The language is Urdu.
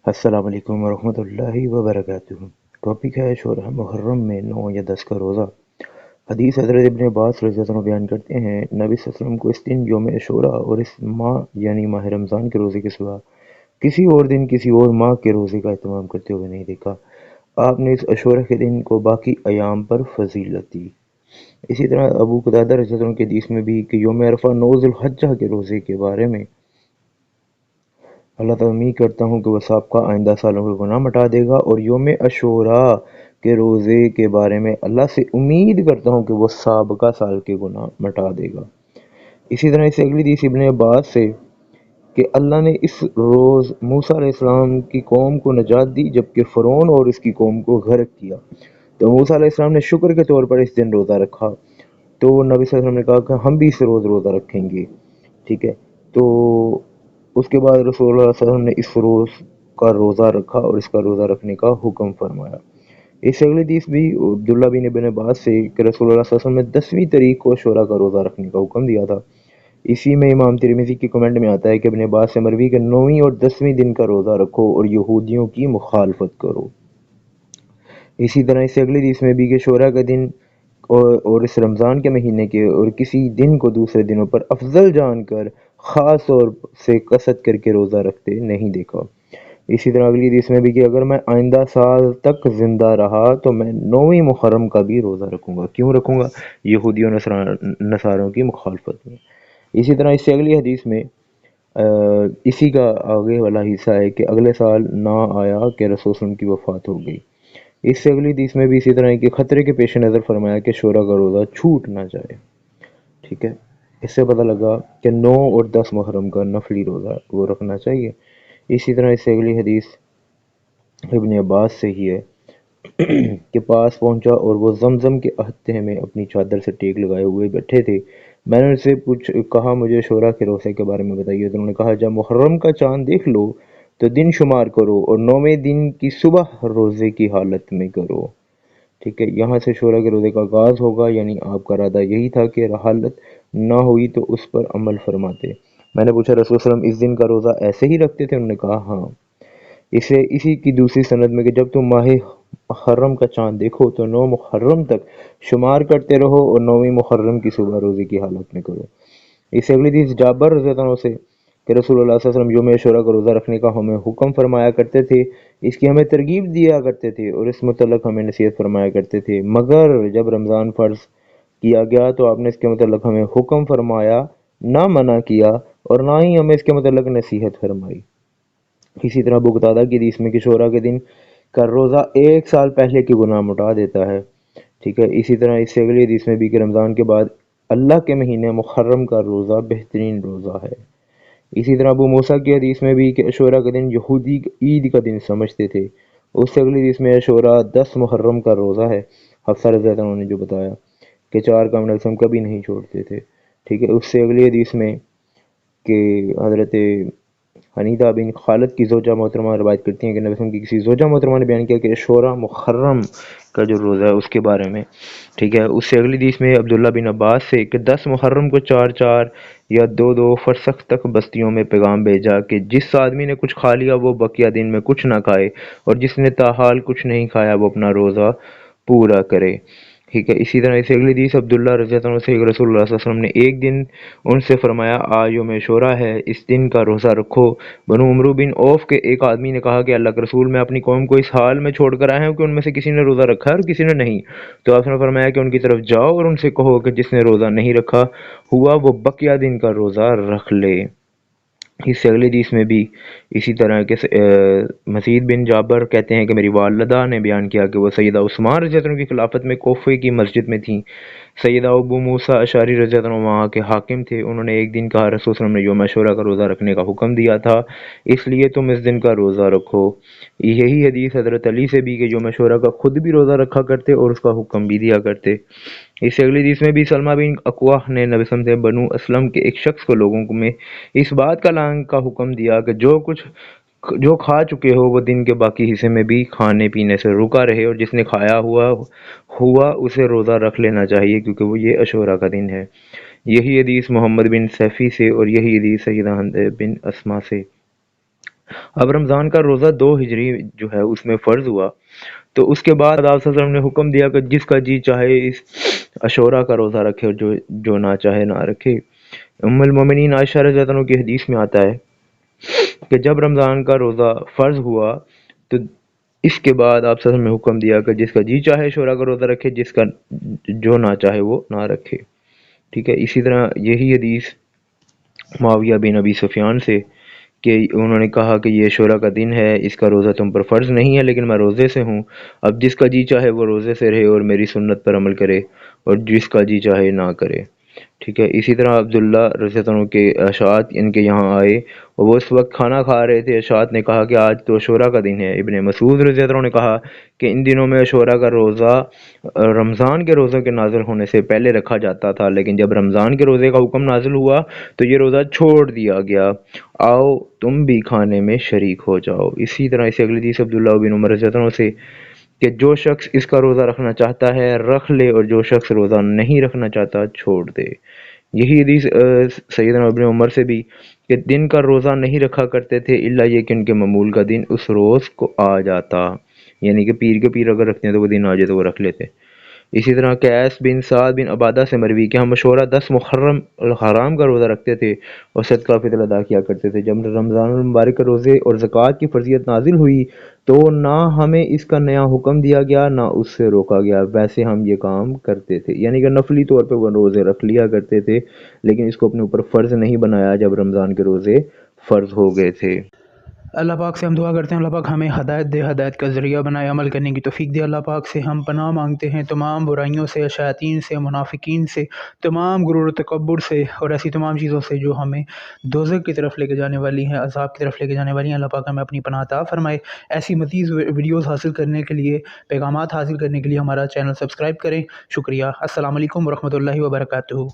السلام علیکم ورحمۃ اللہ وبرکاتہ۔ ٹاپک ہے شورہ محرم میں 9 یا 10 کا روزہ۔ حدیث حضرت ابن عباس رضی اللہ عنہ بیان کرتے ہیں، نبی صلی اللہ علیہ وسلم کو اس دن یوم عاشوراء اور اس ماہ یعنی ماہ رمضان کے روزے کے سوا کسی اور دن کسی اور ماہ کے روزے کا اہتمام کرتے ہوئے نہیں دیکھا۔ آپ نے اس عاشوراء کے دن کو باقی ایام پر فضیلت دی۔ اسی طرح ابو قتادہ رضی اللہ عنہ کے حدیث میں بھی کہ یوم عرفہ 9 ذی الحجہ کے روزے کے بارے میں اللہ تعالیٰ امید کرتا ہوں کہ وہ سابقہ آئندہ سالوں کے گناہ مٹا دے گا، اور یوم عاشوراء کے روزے کے بارے میں اللہ سے امید کرتا ہوں کہ وہ سابقہ سال کے گناہ مٹا دے گا۔ اسی طرح اس سے اگلی حدیث ابن عباس سے کہ اللہ نے اس روز موسیٰ علیہ السلام کی قوم کو نجات دی جبکہ فرعون اور اس کی قوم کو غرق کیا، تو موسیٰ علیہ السلام نے شکر کے طور پر اس دن روزہ رکھا، تو نبی صلی اللہ علیہ وسلم نے کہا کہ ہم بھی اس روز روزہ رکھیں گے، ٹھیک ہے۔ تو اس کے بعد رسول اللہ صلی اللہ علیہ وسلم نے اس روز کا روزہ رکھا اور اس کا روزہ رکھنے کا حکم فرمایا۔ اس سے اگلی حدیث بھی عبداللہ بن ابن عباس سے کہ رسول اللہ صلی اللہ علیہ وسلم نے 10ویں تاریخ کو عاشوراء کا روزہ رکھنے کا حکم دیا تھا۔ اسی میں امام ترمذی کی کمنٹ میں آتا ہے کہ ابن عباس سے مروی کہ 9ویں اور 10ویں دن کا روزہ رکھو اور یہودیوں کی مخالفت کرو۔ اسی طرح اس سے اگلی حدیث میں بھی کہ عاشوراء کا دن اور اس رمضان کے مہینے کے اور کسی دن کو دوسرے دنوں پر افضل جان کر خاص طور سے قصد کر کے روزہ رکھتے نہیں دیکھا۔ اسی طرح اگلی حدیث میں بھی کہ اگر میں آئندہ سال تک زندہ رہا تو میں 9ویں محرم کا بھی روزہ رکھوں گا۔ کیوں رکھوں گا؟ یہودیوں نصاروں کی مخالفت میں۔ اسی طرح اس سے اگلی حدیث میں اسی کا آگے والا حصہ ہے کہ اگلے سال نہ آیا کہ رسول صلی اللہ علیہ وسلم کی وفات ہو گئی۔ اس سے اگلی حدیث میں بھی اسی طرح کہ خطرے کے پیش نظر فرمایا کہ عاشوراء کا روزہ چھوٹ نہ جائے، ٹھیک ہے۔ اس سے پتہ لگا کہ 9 اور 10 محرم کا نفلی روزہ وہ رکھنا چاہیے۔ اسی طرح اس سے اگلی حدیث ابن عباس سے ہی ہے کے پاس پہنچا اور وہ زمزم کے احاطے میں اپنی چادر سے ٹیک لگائے ہوئے بیٹھے تھے۔ میں نے ان سے کہا مجھے عاشوراء کے روزے کے بارے میں بتائیے، تو انہوں نے کہا جب محرم کا چاند دیکھ لو تو دن شمار کرو اور 9ویں دن کی صبح روزے کی حالت میں کرو، ٹھیک ہے۔ یہاں سے عاشوراء کے روزے کا آغاز ہوگا، یعنی آپ کا ارادہ یہی تھا کہ حالت نہ ہوئی تو اس پر عمل فرماتے۔ میں نے پوچھا رسول صلی اللہ علیہ وسلم اس دن کا روزہ ایسے ہی رکھتے تھے؟ انہوں نے کہا ہاں۔ اسی کی دوسری سند میں کہ جب تم ماہ محرم کا چاند دیکھو تو 9 محرم تک شمار کرتے رہو اور 9ویں محرم کی صبح روزے کی حالت میں کرو۔ اس سے اگلی حدیث جابر رضی اللہ عنہ سے کہ رسول اللہ صلی اللہ علیہ وسلم یوم عاشوراء کا روزہ رکھنے کا ہمیں حکم فرمایا کرتے تھے، اس کی ہمیں ترغیب دیا کرتے تھے اور اس متعلق ہمیں نصیحت فرمایا کرتے تھے، مگر جب رمضان فرض کیا گیا تو آپ نے اس کے متعلق ہمیں حکم فرمایا، نہ منع کیا اور نہ ہی ہمیں اس کے متعلق نصیحت فرمائی۔ اسی طرح ابو قتادہ کی حدیث میں کہ عاشوراء کے دن کا روزہ 1 سال پہلے کے گناہ مٹا دیتا ہے، ٹھیک ہے۔ اسی طرح اس سے اگلی حدیث میں بھی کہ رمضان کے بعد اللہ کے مہینے محرم کا روزہ بہترین روزہ ہے۔ اسی طرح ابو موسیٰ کی حدیث میں بھی کہ عاشوراء کا دن یہودی عید کا دن سمجھتے تھے۔ اس سے اگلی حدیث میں عاشوراء 10 محرم کا روزہ ہے، حفصہ رضی اللہ عنہ نے جو بتایا کہ 4 کام نبی وسلم کبھی نہیں چھوڑتے تھے، ٹھیک ہے۔ اس سے اگلی حدیث میں کہ حضرت حنیدہ بن خالد کی زوجہ محترمہ روایت کرتی ہیں کہ نبی وسلم کی کسی زوجہ محترمہ نے بیان کیا کہ عاشوراء محرم کا جو روزہ ہے اس کے بارے میں، ٹھیک ہے۔ اس سے اگلی حدیث میں عبداللہ بن عباس سے کہ 10 محرم کو 4 یا 2 فرسخ تک بستیوں میں پیغام بھیجا کہ جس آدمی نے کچھ کھا لیا وہ بقیہ دن میں کچھ نہ کھائے، اور جس نے تاحال کچھ نہیں کھایا وہ اپنا روزہ پورا کرے، ٹھیک ہے۔ اسی طرح اس سے اگلی حدیث عبداللہ رضی اللہ عنہ سے کہ رسول اللہ صلی اللہ علیہ وسلم نے ایک دن ان سے فرمایا آج یوم عاشوراء ہے، اس دن کا روزہ رکھو۔ بنو عمرو بن عوف کے ایک آدمی نے کہا کہ اللہ کے رسول میں اپنی قوم کو اس حال میں چھوڑ کر آیا ہوں کہ ان میں سے کسی نے روزہ رکھا ہے اور کسی نے نہیں، تو آپ نے فرمایا کہ ان کی طرف جاؤ اور ان سے کہو کہ جس نے روزہ نہیں رکھا ہوا وہ بقیہ دن کا روزہ رکھ لے۔ اس سے اگلی حدیث میں بھی اسی طرح کے مسعود بن جابر کہتے ہیں کہ میری والدہ نے بیان کیا کہ وہ سیدہ عثمان رضی اللہ عنہ کی خلافت میں کوفے کی مسجد میں تھیں۔ سیدہ ابو موسیٰ اشعری رضی اللہ عنہ وہاں کے حاکم تھے، انہوں نے ایک دن کہا رسول صلی اللہ علیہ وسلم نے یوم عاشوراء کا روزہ رکھنے کا حکم دیا تھا، اس لیے تم اس دن کا روزہ رکھو۔ یہی حدیث حضرت علی سے بھی کہ یوم عاشوراء کا خود بھی روزہ رکھا کرتے اور اس کا حکم بھی دیا کرتے۔ اس سے اگلی حدیث میں بھی سلمہ بن اکوع نے نبی صلی اللہ علیہ وسلم سے بنو اسلم کے ایک شخص کو لوگوں میں اس بات کا اعلان کا حکم دیا کہ جو کھا چکے ہو وہ دن کے باقی حصے میں بھی کھانے پینے سے رکا رہے، اور جس نے کھایا ہوا اسے روزہ رکھ لینا چاہیے کیونکہ وہ یہ عاشوراء کا دن ہے۔ یہی حدیث محمد بن سیفی سے اور یہی حدیث سیدہ ہند بن اسما سے اب رمضان کا روزہ 2 ہجری جو ہے اس میں فرض ہوا، تو اس کے بعد آپ صلی اللہ علیہ وسلم نے حکم دیا کہ جس کا جی چاہے اس عاشورہ کا روزہ رکھے اور جو نہ چاہے نہ رکھے۔ ام المومنین عائشہ رضی اللہ عنہ کی حدیث میں آتا ہے کہ جب رمضان کا روزہ فرض ہوا تو اس کے بعد آپ صلی اللہ علیہ وسلم نے حکم دیا کہ جس کا جی چاہے عاشورہ کا روزہ رکھے، جس کا جو نہ چاہے وہ نہ رکھے، ٹھیک ہے۔ اسی طرح یہی حدیث معاویہ بن ابی سفیان سے کہ انہوں نے کہا کہ یہ عاشورہ کا دن ہے، اس کا روزہ تم پر فرض نہیں ہے لیکن میں روزے سے ہوں، اب جس کا جی چاہے وہ روزے سے رہے اور میری سنت پر عمل کرے، اور جس کا جی چاہے نہ کرے، ٹھیک ہے۔ اسی طرح عبداللہ رضی اللہ عنہ کے اشعت ان کے یہاں آئے اور وہ اس وقت کھانا کھا رہے تھے، اشعت نے کہا کہ آج تو عاشورہ کا دن ہے۔ ابن مسعود رضی اللہ عنہ نے کہا کہ ان دنوں میں عاشورہ کا روزہ رمضان کے روزوں کے نازل ہونے سے پہلے رکھا جاتا تھا، لیکن جب رمضان کے روزے کا حکم نازل ہوا تو یہ روزہ چھوڑ دیا گیا، آؤ تم بھی کھانے میں شریک ہو جاؤ۔ اسی طرح اسے اگلی حدیث عبداللہ بن عمر رضی اللہ عنہ سے کہ جو شخص اس کا روزہ رکھنا چاہتا ہے رکھ لے اور جو شخص روزہ نہیں رکھنا چاہتا چھوڑ دے۔ یہی حدیث سیدنا ابن عمر سے بھی کہ دن کا روزہ نہیں رکھا کرتے تھے الا یہ کہ ان کے معمول کا دن اس روز کو آ جاتا، یعنی کہ پیر کے پیر اگر رکھتے ہیں تو وہ دن آ جائے تو وہ رکھ لیتے۔ اسی طرح قیس بن سعد بن عبادہ سے مروی کہ ہم مشورہ 10 محرم الحرام کا روزہ رکھتے تھے اور صدقہ فطر ادا کیا کرتے تھے۔ جب رمضان المبارک کے روزے اور زکوٰۃ کی فرضیت نازل ہوئی تو نہ ہمیں اس کا نیا حکم دیا گیا نہ اس سے روکا گیا، ویسے ہم یہ کام کرتے تھے، یعنی کہ نفلی طور پہ وہ روزے رکھ لیا کرتے تھے لیکن اس کو اپنے اوپر فرض نہیں بنایا جب رمضان کے روزے فرض ہو گئے تھے۔ اللہ پاک سے ہم دعا کرتے ہیں اللہ پاک ہمیں ہدایت دے، ہدایت کا ذریعہ بنائے، عمل کرنے کی توفیق دے۔ اللہ پاک سے ہم پناہ مانگتے ہیں تمام برائیوں سے، شیاطین سے، منافقین سے، تمام غرور و تکبر سے اور ایسی تمام چیزوں سے جو ہمیں دوزخ کی طرف لے کے جانے والی ہیں، عذاب کی طرف لے کے جانے والی ہیں۔ اللہ پاک ہمیں اپنی پناہ عطا فرمائے۔ ایسی مزید ویڈیوز حاصل کرنے کے لیے، پیغامات حاصل کرنے کے لیے ہمارا چینل سبسکرائب کریں۔ شکریہ۔ السلام علیکم ورحمۃ اللہ وبرکاتہ۔